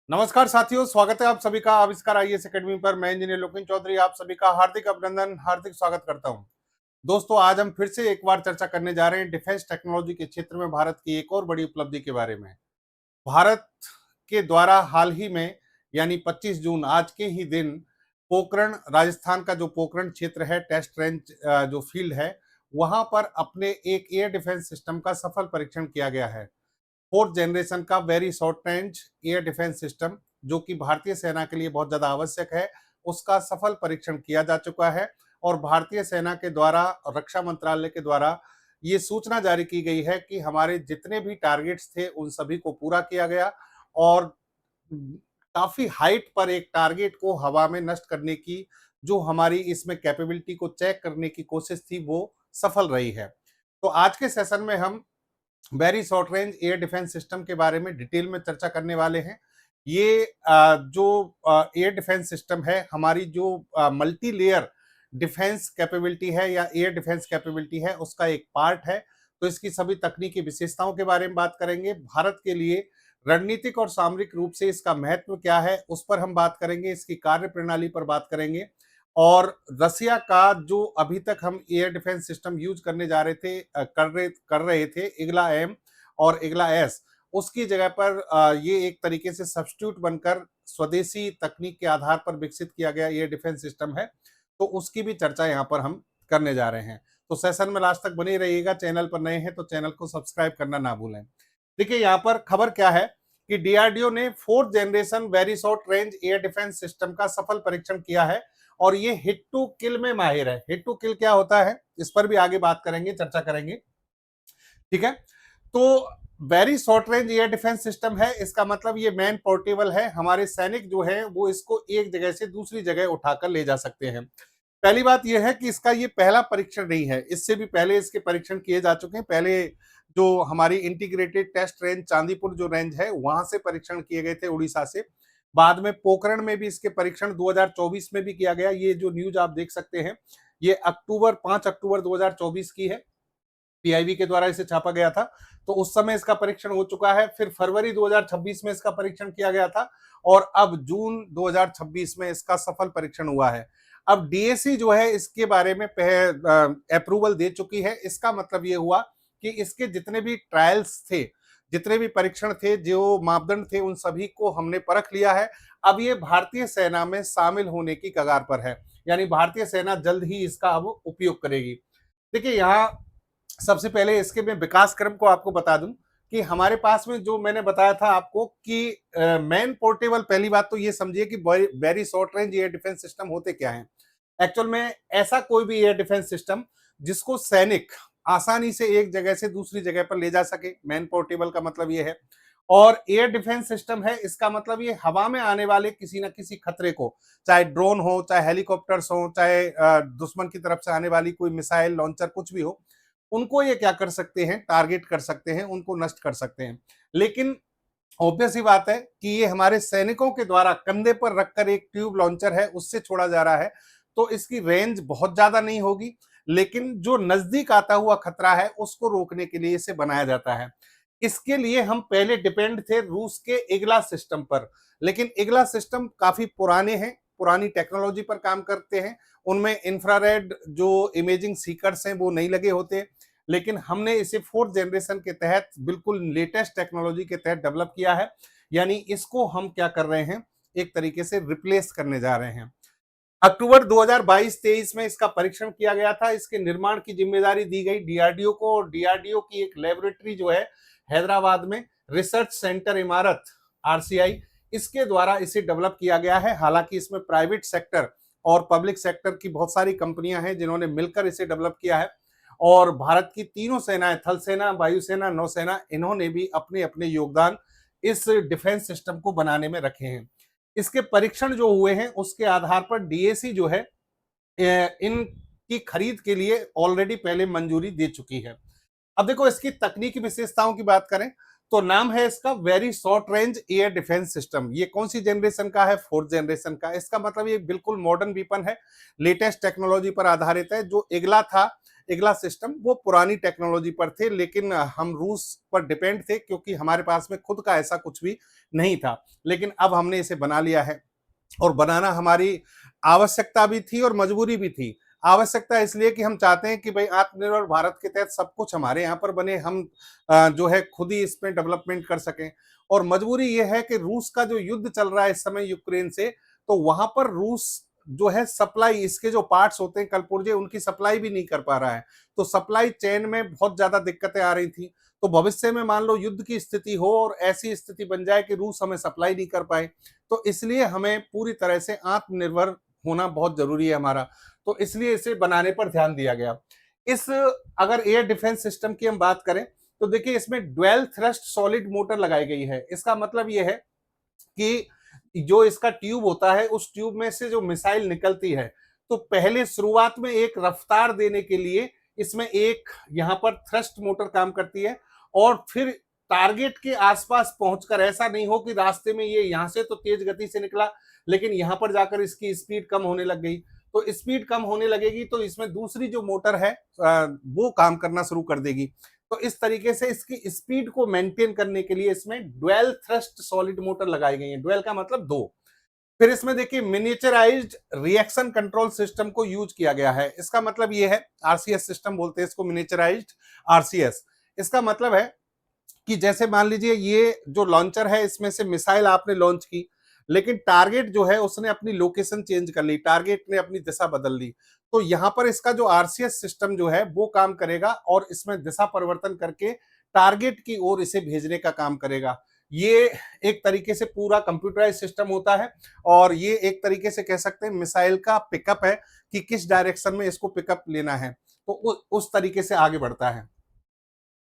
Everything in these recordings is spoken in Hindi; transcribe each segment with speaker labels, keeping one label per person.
Speaker 1: नमस्कार साथियों, स्वागत है आप सभी का आविष्कार आईएएस एकेडमी पर। मैं इंजीनियर लोकेन चौधरी आप सभी का हार्दिक अभिनंदन, हार्दिक स्वागत करता हूं। दोस्तों, आज हम फिर से एक बार चर्चा करने जा रहे हैं डिफेंस टेक्नोलॉजी के क्षेत्र में भारत की एक और बड़ी उपलब्धि के बारे में। भारत के द्वारा हाल ही में यानी 25 जून आज के ही दिन पोखरण राजस्थान का जो पोखरण क्षेत्र है, टेस्ट रेंज जो फील्ड है, वहां पर अपने एक एयर डिफेंस सिस्टम का सफल परीक्षण किया गया है। फोर्थ जनरेशन का very short range air defence system, जो कि भारतीय सेना के लिए बहुत ज्यादा आवश्यक है, उसका सफल परीक्षण किया जा चुका है। और भारतीय सेना के द्वारा, रक्षा मंत्रालय के द्वारा ये सूचना जारी की गई है कि हमारे जितने भी टारगेट्स थे उन सभी को पूरा किया गया और काफी हाइट पर एक टारगेट को हवा में नष्ट करने की जो हमारी इसमें कैपेबिलिटी को चेक करने की कोशिश थी वो सफल रही है। तो आज के सेशन में हम very short range air defence system के बारे में डिटेल में चर्चा करने वाले हैं। ये जो एयर डिफेंस सिस्टम है, हमारी जो मल्टी लेयर डिफेंस कैपेबिलिटी है या एयर डिफेंस कैपेबिलिटी है, उसका एक पार्ट है। तो इसकी सभी तकनीकी विशेषताओं के बारे में बात करेंगे। भारत के लिए रणनीतिक और सामरिक रूप से इसका महत्व क्या है उस पर हम बात करेंगे, इसकी कार्य प्रणाली पर बात करेंगे। और रसिया का जो अभी तक हम एयर डिफेंस सिस्टम यूज करने जा रहे थे, कर रहे थे, इग्ला एम और इग्ला एस, उसकी जगह पर ये एक तरीके से सब्स्टिट्यूट बनकर स्वदेशी तकनीक के आधार पर विकसित किया गया एयर डिफेंस सिस्टम है। तो उसकी भी चर्चा यहाँ पर हम करने जा रहे हैं। तो सेशन में लास्ट तक बने रहिएगा। चैनल पर नए हैं तो चैनल को सब्सक्राइब करना ना भूलें। देखिए, यहाँ पर खबर क्या है कि डीआरडीओ ने fourth generation very short range air defence system का सफल परीक्षण किया है और ये हिट टू किल में माहिर है। हिट टू किल क्या होता है, इस पर भी आगे बात करेंगे, चर्चा करेंगे। ठीक है, तो very short range air defence system है, इसका मतलब ये मैन पोर्टेबल है। हमारे सैनिक जो है वो इसको एक जगह से दूसरी जगह उठाकर ले जा सकते हैं। पहली बात यह है कि इसका ये पहला परीक्षण नहीं है, इससे भी पहले इसके परीक्षण किए जा चुके हैं। पहले जो हमारी इंटीग्रेटेड टेस्ट रेंज चांदीपुर जो रेंज है वहां से परीक्षण किए गए थे, उड़ीसा से। बाद में पोखरण में भी इसके परीक्षण 2024 में भी किया गया। ये जो न्यूज आप देख सकते हैं, ये 5 अक्टूबर 2024 की है। पीआईबी के द्वारा इसे छापा गया था, तो उस समय इसका परीक्षण हो चुका है। फिर फरवरी 2026 में इसका परीक्षण किया गया था और अब जून 2026 में इसका सफल परीक्षण हुआ है। अब डीएसी जो है इसके बारे में अप्रूवल दे चुकी है। इसका मतलब ये हुआ कि इसके जितने भी ट्रायल्स थे, जितने भी परीक्षण थे, जो मापदंड थे, उन सभी को हमने परख लिया है। अब ये भारतीय सेना में शामिल होने की कगार पर है, यानी भारतीय सेना जल्द ही इसका अब उपयोग करेगी। देखिए, यहाँ सबसे पहले इसके मैं विकास क्रम को आपको बता दूं कि हमारे पास में जो मैंने बताया था आपको कि मैन पोर्टेबल, पहली बात तो ये समझिए कि very short range air defence system होते क्या हैं। एक्चुअल में ऐसा कोई भी एयर डिफेंस सिस्टम जिसको सैनिक आसानी से एक जगह से दूसरी जगह पर ले जा सके, मैन पोर्टेबल का मतलब ये है। और एयर डिफेंस सिस्टम है, इसका मतलब ये हवा में आने वाले किसी न किसी खतरे को, चाहे ड्रोन हो, चाहे हेलीकॉप्टर्स हो, चाहे दुश्मन की तरफ से आने वाली कोई मिसाइल लॉन्चर कुछ भी हो, उनको ये क्या कर सकते हैं, टारगेट कर सकते हैं, उनको नष्ट कर सकते हैं। लेकिन ऑब्वियस ही बात है कि ये हमारे सैनिकों के द्वारा कंधे पर रखकर एक ट्यूब लॉन्चर है उससे छोड़ा जा रहा है, तो इसकी रेंज बहुत ज्यादा नहीं होगी। लेकिन जो नजदीक आता हुआ खतरा है उसको रोकने के लिए इसे बनाया जाता है। इसके लिए हम पहले डिपेंड थे रूस के इग्ला सिस्टम पर, लेकिन इग्ला सिस्टम काफी पुराने हैं, पुरानी टेक्नोलॉजी पर काम करते हैं। उनमें इंफ्रारेड जो इमेजिंग सीकर्स हैं वो नहीं लगे होते। लेकिन हमने इसे फोर्थ जनरेशन के तहत बिल्कुल लेटेस्ट टेक्नोलॉजी के तहत डेवलप किया है। यानी इसको हम क्या कर रहे हैं, एक तरीके से रिप्लेस करने जा रहे हैं। अक्टूबर 2022-23 में इसका परीक्षण किया गया था। इसके निर्माण की जिम्मेदारी दी गई डीआरडीओ को, और डीआरडीओ की एक लेबोरेटरी जो है हैदराबाद में, रिसर्च सेंटर इमारत आरसीआई, इसके द्वारा इसे डेवलप किया गया है। हालांकि इसमें प्राइवेट सेक्टर और पब्लिक सेक्टर की बहुत सारी कंपनियां हैं जिन्होंने मिलकर इसे डेवलप किया है। और भारत की तीनों सेनाएं, थल सेना, वायुसेना, नौसेना, इन्होंने भी अपने अपने योगदान इस डिफेंस सिस्टम को बनाने में रखे हैं। इसके परीक्षण जो हुए हैं उसके आधार पर डीएसी जो है इनकी खरीद के लिए ऑलरेडी पहले मंजूरी दे चुकी है। अब देखो, इसकी तकनीकी विशेषताओं की बात करें तो नाम है इसका very short range air defence system. ये कौन सी जनरेशन का है? फोर्थ जनरेशन का। इसका मतलब ये बिल्कुल मॉडर्न वीपन है, लेटेस्ट टेक्नोलॉजी पर आधारित है। जो इग्ला था, इगला सिस्टम, वो पुरानी टेक्नोलॉजी पर थे, लेकिन हम रूस पर डिपेंड थे क्योंकि हमारे पास में खुद का ऐसा कुछ भी नहीं था। लेकिन अब हमने इसे बना लिया है और बनाना हमारी आवश्यकता भी थी और मजबूरी भी थी। आवश्यकता इसलिए कि हम चाहते हैं कि भाई आत्मनिर्भर भारत के तहत सब कुछ हमारे यहाँ पर बने, हम जो है खुद ही इसमें डेवलपमेंट कर सकें। और मजबूरी ये है कि रूस का जो युद्ध चल रहा है इस समय यूक्रेन से, तो वहां पर रूस जो है सप्लाई, इसके जो पार्ट्स होते हैं कलपुर्जे, उनकी सप्लाई भी नहीं कर पा रहा है। तो सप्लाई चेन में बहुत ज्यादा दिक्कतें आ रही थी। तो भविष्य में मान लो युद्ध की स्थिति हो और ऐसी स्थिति बन जाए कि रूस हमें सप्लाई नहीं कर पाए, तो इसलिए हमें पूरी तरह से आत्मनिर्भर होना बहुत जरूरी है हमारा। तो इसलिए इसे बनाने पर ध्यान दिया गया। इस अगर एयर डिफेंस सिस्टम की हम बात करें तो देखिए इसमें ड्वेल थ्रस्ट सॉलिड मोटर लगाई गई है। इसका मतलब यह है कि जो इसका ट्यूब होता है, उस ट्यूब में से जो मिसाइल निकलती है, तो पहले शुरुआत में एक रफ्तार देने के लिए इसमें एक यहां पर थ्रस्ट मोटर काम करती है और फिर टारगेट के आसपास पहुंचकर, ऐसा नहीं हो कि रास्ते में ये यहां से तो तेज गति से निकला लेकिन यहां पर जाकर इसकी स्पीड कम होने लग गई। तो स्पीड कम होने लगेगी तो इसमें दूसरी जो मोटर है वो काम करना शुरू कर देगी। तो इस तरीके से इसकी स्पीड को मेंटेन करने के लिए इसमें ड्वेल थ्रस्ट सॉलिड मोटर लगाई गई है। ड्वेल का मतलब दो। फिर इसमें देखिए मिनिएचराइज्ड रिएक्शन कंट्रोल सिस्टम को यूज किया गया है। इसका मतलब ये है, आरसीएस सिस्टम बोलते हैं इसको, मिनिएचराइज्ड आरसीएस। इसका मतलब है कि जैसे मान लीजिए ये जो लॉन्चर है, इसमें से मिसाइल आपने लॉन्च की, लेकिन टारगेट जो है उसने अपनी लोकेशन चेंज कर ली, टारगेट ने अपनी दिशा बदल ली। तो यहां पर इसका जो आरसीएस सिस्टम जो है वो काम करेगा और इसमें दिशा परिवर्तन करके टारगेट की ओर इसे भेजने का काम करेगा। ये एक तरीके से पूरा कंप्यूटराइज सिस्टम होता है और ये एक तरीके से कह सकते हैं मिसाइल का पिकअप है कि किस डायरेक्शन में इसको पिकअप लेना है, तो उस तरीके से आगे बढ़ता है।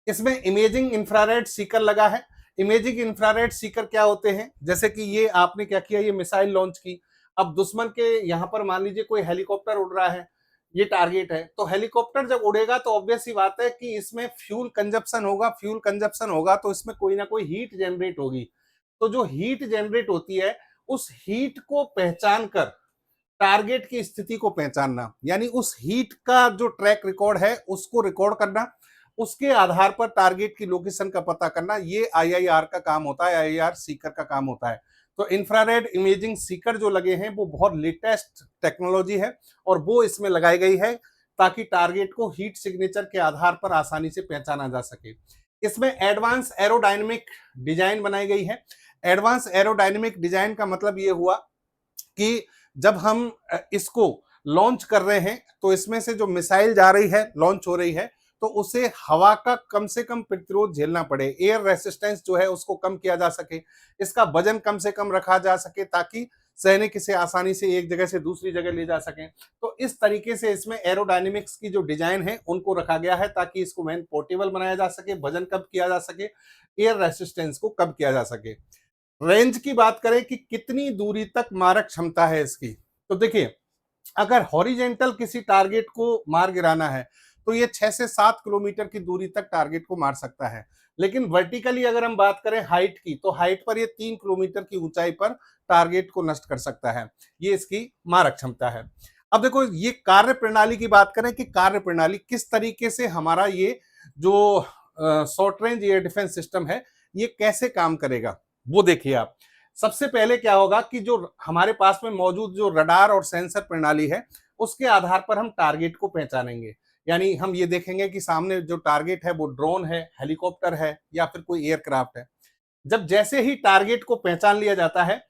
Speaker 1: इसमें इमेजिंग इंफ्रारेड सीकर लगा है। इमेजिंग इंफ्रारेड सीकर क्या होते हैं, जैसे कि ये आपने क्या किया, ये मिसाइल लॉन्च की, अब दुश्मन के यहां पर मान लीजिए कोई हेलीकॉप्टर उड़ रहा है, ये टारगेट है, तो हेलीकॉप्टर जब उड़ेगा तो ऑब्वियस सी बात है कि इसमें फ्यूल कंजप्शन होगा। फ्यूल कंजप्शन होगा तो इसमें कोई ना कोई हीट जनरेट होगी। तो जो हीट जनरेट होती है, उस हीट को पहचान कर टारगेट की स्थिति को पहचानना, यानी उस हीट का जो ट्रैक रिकॉर्ड है उसको रिकॉर्ड करना, उसके आधार पर टारगेट की लोकेशन का पता करना, ये आईआईआर का काम होता है, आईआईआर सीकर का काम होता है। तो इंफ्रारेड इमेजिंग सीकर जो लगे हैं वो बहुत लेटेस्ट टेक्नोलॉजी है और वो इसमें लगाई गई है ताकि टारगेट को हीट सिग्नेचर के आधार पर आसानी से पहचाना जा सके। इसमें एडवांस एरोडायनेमिक डिजाइन बनाई गई है। एडवांस एरोडायनेमिक डिजाइन का मतलब ये हुआ कि जब हम इसको लॉन्च कर रहे हैं तो इसमें से जो मिसाइल जा रही है, लॉन्च हो रही है, तो उसे हवा का कम से कम प्रतिरोध झेलना पड़े, एयर रेसिस्टेंस जो है उसको कम किया जा सके, इसका वजन कम से कम रखा जा सके ताकि सैनिक इसे आसानी से एक जगह से दूसरी जगह ले जा सकें। तो इस तरीके से इसमें एरोडायनेमिक्स की जो डिजाइन है उनको रखा गया है ताकि इसको मैन पोर्टेबल बनाया जा सके, वजन कम किया जा सके, एयर रेसिस्टेंस को कम किया जा सके। रेंज की बात करें कि कितनी दूरी तक मारक क्षमता है इसकी, तो देखिए अगर हॉरिजेंटल किसी टारगेट को मार गिराना है तो ये 6 से 7 किलोमीटर की दूरी तक टारगेट को मार सकता है। लेकिन वर्टिकली अगर हम बात करें हाइट की, तो हाइट पर ये 3 किलोमीटर की ऊंचाई पर टारगेट को नष्ट कर सकता है। ये इसकी मारक क्षमता है। अब देखो ये कार्य प्रणाली की बात करें कि कार्य प्रणाली किस तरीके से हमारा ये जो short range air defence system है ये कैसे काम करेगा, वो देखिए आप। सबसे पहले क्या होगा कि जो हमारे पास में मौजूद जो रडार और सेंसर प्रणाली है उसके आधार पर हम टारगेट को पहचानेंगे। यानी हम ये देखेंगे कि सामने जो टारगेट है वो ड्रोन है, हेलीकॉप्टर है या फिर कोई एयरक्राफ्ट है। जब जैसे ही टारगेट को पहचान लिया जाता है,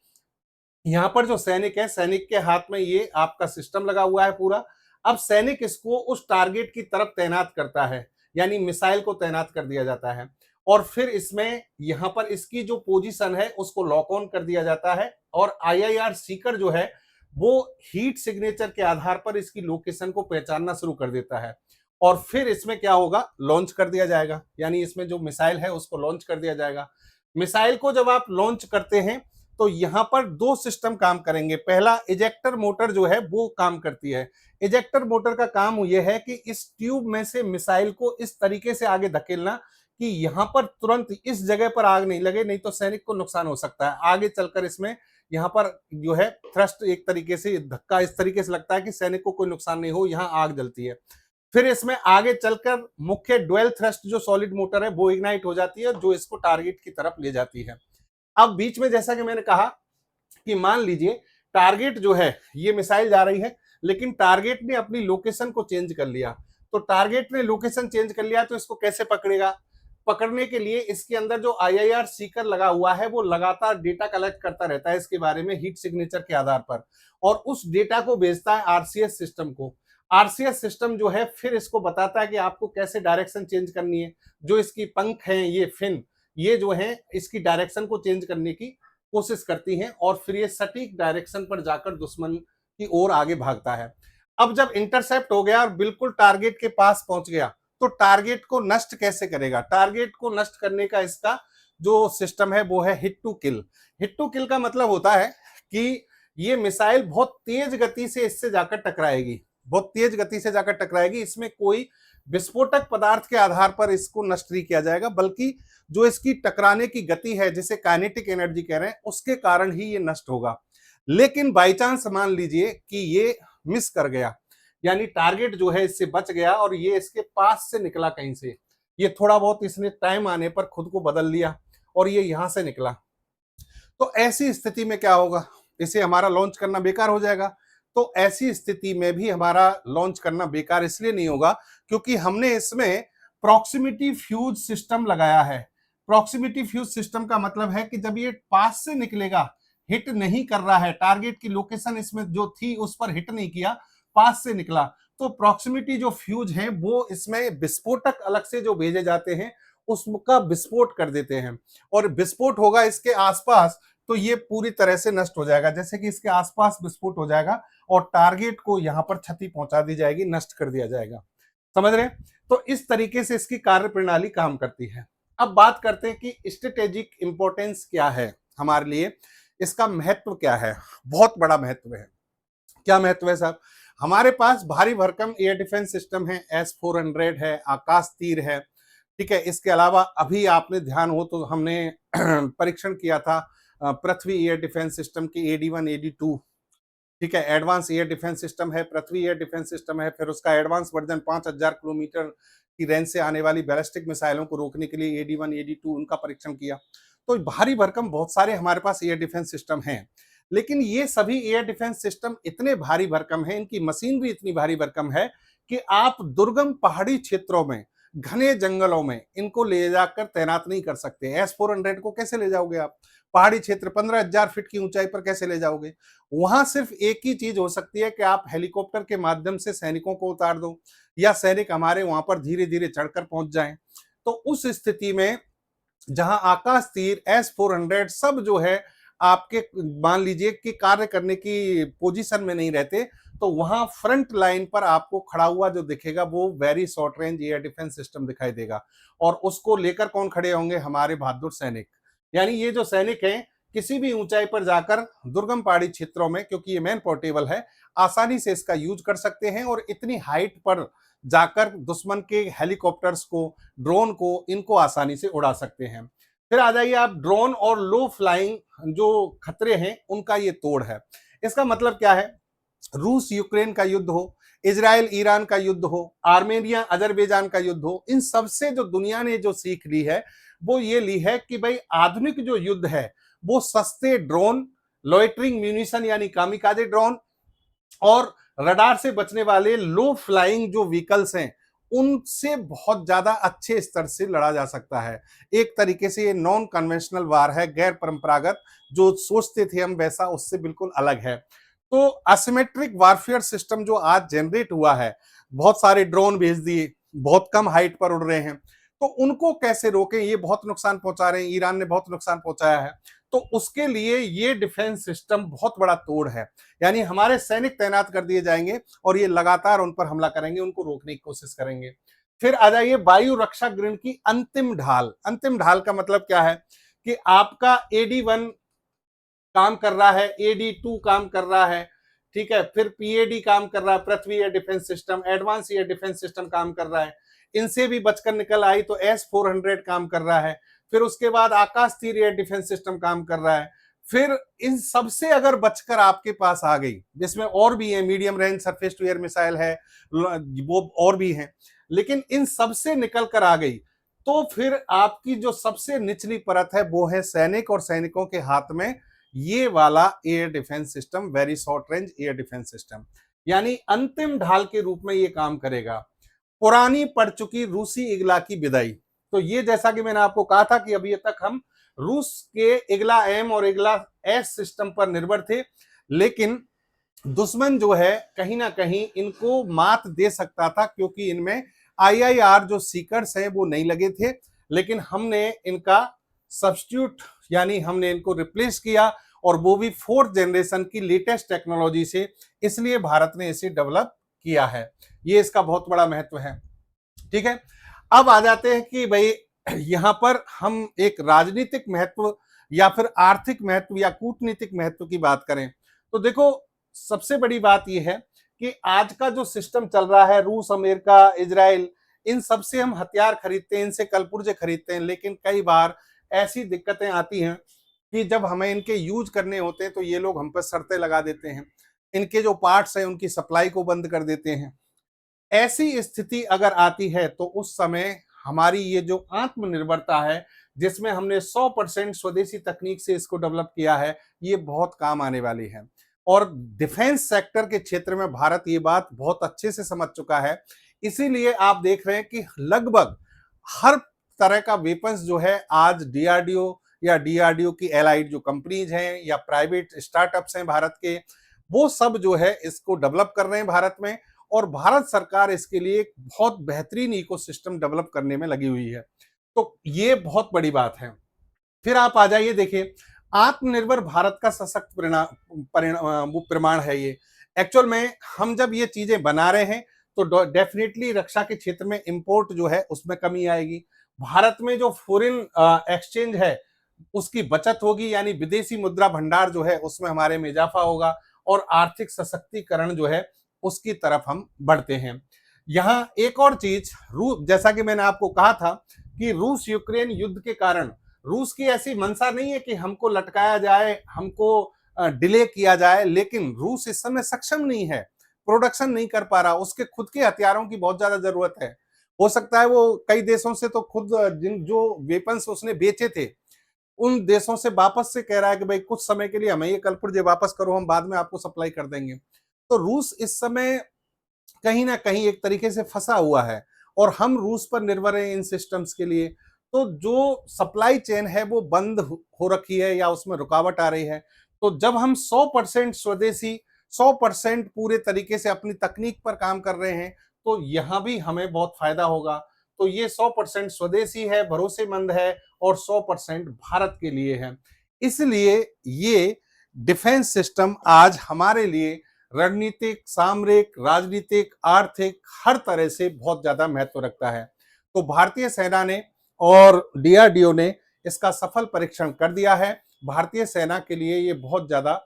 Speaker 1: यहां पर जो सैनिक है, सैनिक के हाथ में ये आपका सिस्टम लगा हुआ है पूरा। अब सैनिक इसको उस टारगेट की तरफ तैनात करता है, यानी मिसाइल को तैनात कर दिया जाता है और फिर इसमें यहां पर इसकी जो पोजीशन है उसको लॉक ऑन कर दिया जाता है और आईआईआर सीकर जो है वो हीट सिग्नेचर के आधार पर इसकी लोकेशन को पहचानना शुरू कर देता है और फिर इसमें क्या होगा, लॉन्च कर दिया जाएगा। यानी इसमें जो मिसाइल है उसको लॉन्च कर दिया जाएगा। मिसाइल को जब आप लॉन्च करते हैं तो यहां पर दो सिस्टम काम करेंगे। पहला, इजेक्टर मोटर जो है वो काम करती है। इजेक्टर मोटर का काम यह है कि इस ट्यूब में से मिसाइल को इस तरीके से आगे धकेलना कि यहां पर तुरंत इस जगह पर आग नहीं लगे, नहीं तो सैनिक को नुकसान हो सकता है। आगे चलकर इसमें यहाँ पर जो है थ्रस्ट एक तरीके से धक्का इस तरीके से लगता है कि सैनिक को कोई नुकसान नहीं हो, यहाँ आग जलती है। फिर इसमें आगे चलकर मुख्य ड्वेल थ्रस्ट जो सॉलिड मोटर है वो इग्नाइट हो जाती है, जो इसको टारगेट की तरफ ले जाती है। अब बीच में जैसा कि मैंने कहा कि मान लीजिए टारगेट जो है ये मिसाइल जा रही है, लेकिन टारगेट ने अपनी लोकेशन को चेंज कर लिया। तो टारगेट ने लोकेशन चेंज कर लिया तो इसको कैसे पकड़ेगा? पकड़ने के लिए इसके अंदर जो आईआईआर सीकर लगा हुआ है वो लगातार डेटा कलेक्ट करता रहता है इसके बारे में हीट सिग्नेचर के आधार पर, और उस डेटा को भेजता है आरसीएस सिस्टम को। आरसीएस सिस्टम जो है फिर इसको बताता है कि आपको कैसे डायरेक्शन चेंज करनी है। जो इसकी पंख हैं, ये फिन, ये जो है इसकी डायरेक्शन को चेंज करने की कोशिश करती हैं, और फिर ये सटीक डायरेक्शन पर जाकर दुश्मन की ओर आगे भागता है। अब जब इंटरसेप्ट हो गया और बिल्कुल टारगेट के पास पहुंच गया, तो टारगेट को नष्ट कैसे करेगा? टारगेट को नष्ट करने का इसका जो सिस्टम है वो है hit to kill. Hit to kill का मतलब होता है कि ये मिसाइल बहुत तेज गति से इससे जाकर टकराएगी, बहुत तेज गति से जाकर टकराएगी। इसमें कोई विस्फोटक पदार्थ के आधार पर इसको नष्ट नहीं किया जाएगा, बल्कि जो इसकी टकराने की गति है, जिसे काइनेटिक एनर्जी कह रहे हैं, उसके कारण ही ये नष्ट होगा। लेकिन बाई चांस मान लीजिए कि ये मिस कर गया, यानी टारगेट जो है इससे बच गया और ये इसके पास से निकला कहीं से, ये थोड़ा बहुत इसने टाइम आने पर खुद को बदल लिया और ये यहां से निकला, तो ऐसी स्थिति में क्या होगा? इसे हमारा लॉन्च करना बेकार हो जाएगा। तो ऐसी स्थिति में भी हमारा लॉन्च करना बेकार इसलिए नहीं होगा क्योंकि हमने इसमें प्रॉक्सिमिटी फ्यूज सिस्टम लगाया है। प्रॉक्सिमिटी फ्यूज सिस्टम का मतलब है कि जब ये पास से निकलेगा, हिट नहीं कर रहा है, टारगेट की लोकेशन इसमें जो थी उस पर हिट नहीं किया, पास से निकला, तो प्रॉक्सिमिटी जो फ्यूज है वो इसमें विस्फोटक अलग से जो भेजे जाते हैं उसका विस्फोट कर देते हैं, और विस्फोट होगा इसके आसपास तो ये पूरी तरह से नष्ट हो जाएगा। जैसे कि इसके आसपास विस्फोट हो जाएगा और टारगेट को यहां पर क्षति पहुंचा दी जाएगी, नष्ट कर दिया जाएगा। समझ रहे हैं? तो इस तरीके से इसकी कार्य प्रणाली काम करती है। अब बात करते हैं कि स्ट्रेटेजिक इंपॉर्टेंस क्या है हमारे लिए, इसका महत्व क्या है। बहुत बड़ा महत्व है। क्या महत्व है साहब? हमारे पास भारी भरकम एयर डिफेंस सिस्टम है, S-400 है, आकाश तीर है, ठीक है। इसके अलावा अभी आपने ध्यान हो तो हमने परीक्षण किया था पृथ्वी एयर डिफेंस सिस्टम की AD-1 AD-2, ठीक है। एडवांस एयर डिफेंस सिस्टम है, पृथ्वी एयर डिफेंस सिस्टम है, फिर उसका एडवांस वर्जन 5000 किलोमीटर की रेंज से आने वाली बैलिस्टिक मिसाइलों को रोकने के लिए AD-1 AD-2 उनका परीक्षण किया। तो भारी भरकम बहुत सारे हमारे पास एयर डिफेंस सिस्टम हैं, लेकिन ये सभी एयर डिफेंस सिस्टम इतने भारी भरकम हैं, इनकी मशीनरी इतनी भारी भरकम है कि आप दुर्गम पहाड़ी क्षेत्रों में, घने जंगलों में इनको ले जाकर तैनात नहीं कर सकते। S-400 को कैसे ले जाओगे आप? पहाड़ी क्षेत्र 15,000 फीट की ऊंचाई पर कैसे ले जाओगे? वहां सिर्फ एक ही चीज हो सकती है कि आप हेलीकॉप्टर के माध्यम से सैनिकों को उतार दो, या सैनिक हमारे वहां पर धीरे धीरे चढ़कर पहुंच जाएं। तो उस स्थिति में जहां आकाश तीर, S-400 सब जो है आपके मान लीजिए कि कार्य करने की पोजीशन में नहीं रहते, तो वहां फ्रंट लाइन पर आपको खड़ा हुआ जो दिखेगा वो very short range air defence system दिखाई देगा, और उसको लेकर कौन खड़े होंगे? हमारे बहादुर सैनिक। यानी ये जो सैनिक हैं किसी भी ऊंचाई पर जाकर दुर्गम पहाड़ी क्षेत्रों में, क्योंकि ये मैन पोर्टेबल है, आसानी से इसका यूज कर सकते हैं और इतनी हाइट पर जाकर दुश्मन के हेलीकॉप्टर्स को, ड्रोन को, इनको आसानी से उड़ा सकते हैं। फिर आ जाइए आप ड्रोन और लो फ्लाइंग जो खतरे हैं उनका ये तोड़ है। इसका मतलब क्या है? रूस यूक्रेन का युद्ध हो, इजराइल ईरान का युद्ध हो, आर्मेनिया अजरबैजान का युद्ध हो, इन सबसे जो दुनिया ने जो सीख ली है वो ये ली है कि भाई आधुनिक जो युद्ध है वो सस्ते ड्रोन, लॉइटरिंग म्यूनिशन यानी कामिकाजे ड्रोन, और रडार से बचने वाले लो फ्लाइंग जो व्हीकल्स हैं उनसे बहुत ज्यादा अच्छे स्तर से लड़ा जा सकता है। एक तरीके से ये नॉन कन्वेंशनल वार है, गैर परंपरागत, जो सोचते थे हम वैसा उससे बिल्कुल अलग है। तो असिमेट्रिक वारफेयर सिस्टम जो आज जनरेट हुआ है, बहुत सारे ड्रोन भेज दिए, बहुत कम हाइट पर उड़ रहे हैं, तो उनको कैसे रोकें? ये बहुत नुकसान पहुंचा रहे हैं, ईरान ने बहुत नुकसान पहुंचाया है, तो उसके लिए ये डिफेंस सिस्टम बहुत बड़ा तोड़ है। यानी हमारे सैनिक तैनात कर दिए जाएंगे और ये लगातार उन पर हमला करेंगे, उनको रोकने की कोशिश करेंगे। फिर आ जाइए वायु रक्षा ग्रिड की अंतिम ढाल। अंतिम ढाल का मतलब क्या है कि आपका AD-1 काम कर रहा है, AD-2 काम कर रहा है, ठीक है, फिर PAD काम कर रहा है, Prithvi air defence system, advance air defence system काम कर रहा है, इनसे भी बचकर निकल आई तो S-400 काम कर रहा है, फिर उसके बाद आकाश तीर एयर डिफेंस सिस्टम काम कर रहा है, फिर इन सबसे अगर बचकर आपके पास आ गई, जिसमें और भी है, medium range surface to air missile है, वो और भी हैं, लेकिन इन सबसे निकल कर आ गई, तो फिर आपकी जो सबसे निचली परत है वो है सैनिक, और सैनिकों के हाथ में ये वाला air defence system, very short range air defence system, यानी अंतिम ढाल के रूप में ये काम करेगा। पुरानी पड़ चुकी रूसी इगला की विदाई। तो ये जैसा कि मैंने आपको कहा था कि अभी तक हम रूस के इगला एम और इगला एस सिस्टम पर निर्भर थे, लेकिन दुश्मन जो है कहीं ना कहीं इनको मात दे सकता था, क्योंकि इनमें आईआईआर जो सीकर्स हैं वो नहीं लगे थे, लेकिन हमने इनका सब्स्टिट्यूट यानी हमने इनको रिप्लेस किया, और वो भी 4th जनरेशन की लेटेस्ट टेक्नोलॉजी से, इसलिए भारत ने इसे डेवलप किया है। ये इसका बहुत बड़ा महत्व है। ठीक है, अब आ जाते हैं कि भाई यहां पर हम एक राजनीतिक महत्व या फिर आर्थिक महत्व या कूटनीतिक महत्व की बात करें, तो देखो सबसे बड़ी बात यह है कि आज का जो सिस्टम चल रहा है, रूस, अमेरिका, इजराइल, इन सबसे हम हथियार खरीदते हैं, इनसे कलपुर्जे खरीदते हैं, लेकिन कई बार ऐसी दिक्कतें आती हैं कि जब हमें इनके यूज करने होते हैं तो ये लोग हम पर शर्तें लगा देते हैं, इनके जो पार्ट्स हैं उनकी सप्लाई को बंद कर देते हैं। ऐसी स्थिति अगर आती है तो उस समय हमारी ये जो आत्मनिर्भरता है, जिसमें हमने 100% स्वदेशी तकनीक से इसको डेवलप किया है, ये बहुत काम आने वाली है। और डिफेंस सेक्टर के क्षेत्र में भारत ये बात बहुत अच्छे से समझ चुका है, इसीलिए आप देख रहे हैं कि लगभग हर तरह का वेपन्स जो है आज डीआरडीओ या डीआरडीओ की एलाइड जो कंपनीज हैं या प्राइवेट स्टार्टअप्स हैं भारत के, वो सब जो है इसको डेवलप कर रहे हैं भारत में, और भारत सरकार इसके लिए एक बहुत बेहतरीन इकोसिस्टम डेवलप करने में लगी हुई है। तो ये बहुत बड़ी बात है। फिर आप आ जाइए, देखिए आत्मनिर्भर भारत का सशक्त वो प्रमाण है ये। एक्चुअल में हम जब ये चीजें बना रहे हैं तो डेफिनेटली रक्षा के क्षेत्र में इंपोर्ट जो है उसमें कमी आएगी, भारत में जो फॉरेन एक्सचेंज है उसकी बचत होगी, यानी विदेशी मुद्रा भंडार जो है उसमें हमारे में इजाफा होगा, और आर्थिक सशक्तिकरण जो है उसकी तरफ हम बढ़ते हैं। यहां एक और चीज, रूस, जैसा कि मैंने आपको कहा था कि रूस यूक्रेन युद्ध के कारण रूस की ऐसी मंशा नहीं है कि हमको लटकाया जाए, हमको डिले किया जाए, लेकिन रूस इस समय सक्षम नहीं है, प्रोडक्शन नहीं कर पा रहा, उसके खुद के हथियारों की बहुत ज्यादा जरूरत है। हो सकता है वो कई देशों से तो खुद जिन जो वेपन्स उसने बेचे थे उन देशों से वापस से कह रहा है कि भाई कुछ समय के लिए हमें ये कलपुर्जे वापस करो, हम बाद में आपको सप्लाई कर देंगे। तो रूस इस समय कहीं ना कहीं एक तरीके से फंसा हुआ है, और हम रूस पर निर्भर हैं इन सिस्टम्स के लिए। तो जो सप्लाई चेन है वो बंद हो रखी है या उसमें रुकावट आ रही है। तो जब हम 100% स्वदेशी, 100% पूरे तरीके से अपनी तकनीक पर काम कर रहे हैं, तो यहां भी हमें बहुत फायदा होगा। तो ये 100% स्वदेशी है, भरोसेमंद है, और 100% भारत के लिए है। इसलिए ये डिफेंस सिस्टम आज हमारे लिए रणनीतिक, सामरिक, राजनीतिक, आर्थिक हर तरह से बहुत ज्यादा महत्व रखता है। तो भारतीय सेना ने और डीआरडीओ ने इसका सफल परीक्षण कर दिया है। भारतीय सेना के लिए ये बहुत ज्यादा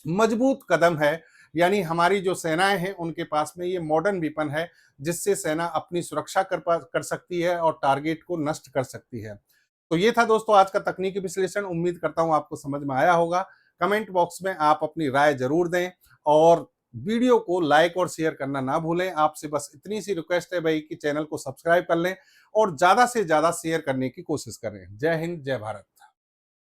Speaker 1: मजबूत कदम है, यानी हमारी जो सेनाएं हैं उनके पास में ये मॉडर्न वेपन है, जिससे सेना अपनी सुरक्षा कर सकती है और टारगेट को नष्ट कर सकती है। तो ये था दोस्तों आज का तकनीकी विश्लेषण। उम्मीद करता हूं आपको समझ में आया होगा। कमेंट बॉक्स में आप अपनी राय जरूर दें, और वीडियो को लाइक और शेयर करना ना भूलें। आपसे बस इतनी सी रिक्वेस्ट है भाई कि चैनल को सब्सक्राइब कर लें और ज्यादा से ज्यादा शेयर करने की कोशिश करें। जय हिंद, जय भारत।